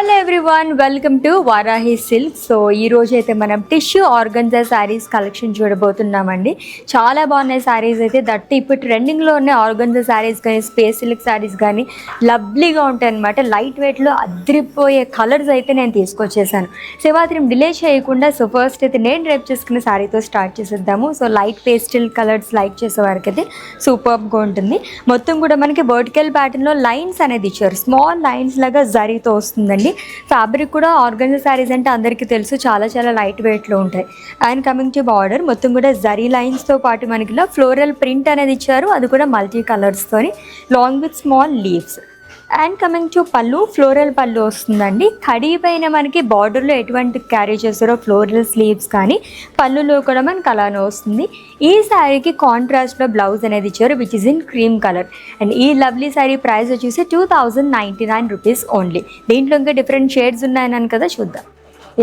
Hello everyone, welcome to Varahi silk. So ఈ రోజు అయితే మనం టిష్యూ ఆర్గన్జా శారీస్ కలెక్షన్ చూడబోతున్నామండి. చాలా బాగున్నాయి శారీస్ అయితే. దట్ ఇప్పుడు ట్రెండింగ్లో ఉన్న ఆర్గన్జా శారీస్ కానీ స్పేస్ సిల్క్ శారీస్ కానీ లవ్లీగా ఉంటాయి అనమాట. లైట్ వెయిట్లో అద్రిపోయే కలర్స్ అయితే నేను తీసుకొచ్చేసాను. సో మాత్రం డిలే చేయకుండా సో ఫస్ట్ అయితే నేను రేపు చేసుకున్న శారీతో స్టార్ట్ చేసేద్దాము. So light pastel colours like చేసే వారికి అయితే సూపర్గా ఉంటుంది. మొత్తం కూడా మనకి వర్టికల్ ప్యాటర్న్లో లైన్స్ అనేది ఇచ్చారు. స్మాల్ లైన్స్ లాగా జరీతో వస్తుందండి. ఫ్యాబ్రిక్ కూడా ఆర్గన్జా శారీస్ అంటే అందరికీ తెలుసు, చాలా చాలా లైట్ వెయిట్లో ఉంటాయి. అండ్ కమింగ్ టు బార్డర్ మొత్తం కూడా జరీ లైన్స్తో పాటు మనకి ఇలా ఫ్లోరల్ ప్రింట్ అనేది ఇచ్చారు. అది కూడా మల్టీ కలర్స్తోని long with small leaves. And coming to pallu, floral pallu వస్తుందండి. కడీ పైన మనకి బార్డర్లో ఎటువంటి క్యారీ చేస్తారో ఫ్లోరల్ స్లీవ్స్ కానీ పళ్ళులో కూడా మనకి అలానే వస్తుంది. ఈ శారీకి కాంట్రాస్ట్లో బ్లౌజ్ అనేది ఇచ్చారు which is in cream colour. And ఈ లవ్లీ శారీ ప్రైస్ వచ్చేసి 2099 రూపీస్ ఓన్లీ. దీంట్లో ఇంకా డిఫరెంట్ షేడ్స్ ఉన్నాయని కదా, చూద్దాం.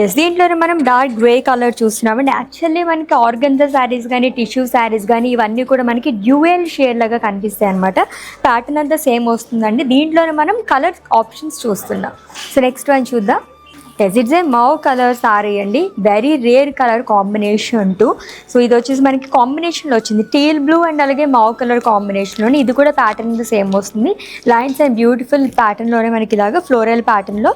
ఎస్, దీంట్లోనే మనం డార్క్ గ్రే కలర్ చూస్తున్నామండి. యాక్చువల్లీ మనకి ఆర్గన్జా శారీస్ కానీ టిష్యూ శారీస్ కానీ ఇవన్నీ కూడా మనకి డ్యూయల్ షేడ్ లాగా కనిపిస్తాయి అనమాట. ప్యాటర్న్ అంతా సేమ్ వస్తుందండి. దీంట్లోనే మనం కలర్ ఆప్షన్స్ చూస్తున్నాం. సో నెక్స్ట్ వన్ చూద్దాం. Yes, it's a mauve colour sorry అండి. Very rare colour combination too. So ఇది వచ్చేసి మనకి కాంబినేషన్లో వచ్చింది టీల్ బ్లూ అండ్ అలాగే మౌ కలర్ కాంబినేషన్లోని. ఇది కూడా ప్యాటర్న్ సేమ్ వస్తుంది. లైన్స్ అండ్ బ్యూటిఫుల్ ప్యాటర్న్లోనే మనకి ఇలాగా ఫ్లోరల్ ప్యాటర్న్లో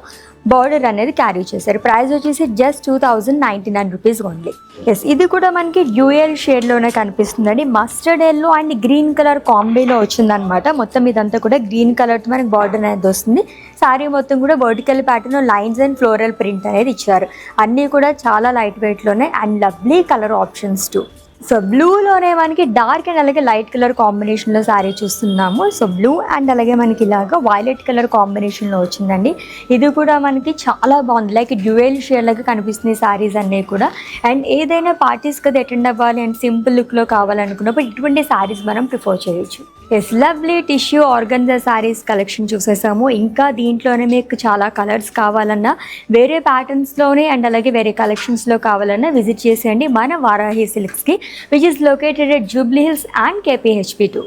బార్డర్ అనేది క్యారీ చేశారు. ప్రైస్ వచ్చేసి జస్ట్ 2099 రూపీస్ ఓన్లీ. ఎస్, ఇది కూడా మనకి డ్యూయల్ షేడ్లోనే కనిపిస్తుందండి. Mustard yellow and green colour కాంబీలో వచ్చిందనమాట. మొత్తం ఇదంతా కూడా గ్రీన్ కలర్తో మనకి బార్డర్ అనేది వస్తుంది. శారీ మొత్తం కూడా vertical pattern lines and floral print అనేది ఇచ్చారు. అన్నీ కూడా చాలా లైట్ వెయిట్లోనే and lovely colour options too. So బ్లూలోనే మనకి డార్క్ అండ్ అలాగే లైట్ కలర్ కాంబినేషన్లో శారీ చూస్తున్నాము. సో బ్లూ అండ్ అలాగే మనకి ఇలాగా వైలెట్ కలర్ కాంబినేషన్లో వచ్చిందండి. ఇది కూడా మనకి చాలా బాగుంది. లైక్ డ్యూయల్ షేడ్ లాగా కనిపిస్తుంది శారీస్ అన్నీ కూడా. అండ్ ఏదైనా పార్టీస్ కదా అటెండ్ అవ్వాలి అండ్ సింపుల్ లుక్లో కావాలనుకున్నప్పుడు ఇటువంటి శారీస్ మనం ప్రిఫర్ చేయొచ్చు. Yes, lovely tissue organza saris collection చూసేసాము. ఇంకా దీంట్లోనే మీకు చాలా కలర్స్ కావాలన్నా వేరే ప్యాటర్న్స్లోనే అండ్ అలాగే వేరే కలెక్షన్స్లో కావాలన్నా విజిట్ చేసేయండి మన Varahi సిల్క్స్కి, which is located at Jubilee Hills and KPHP2.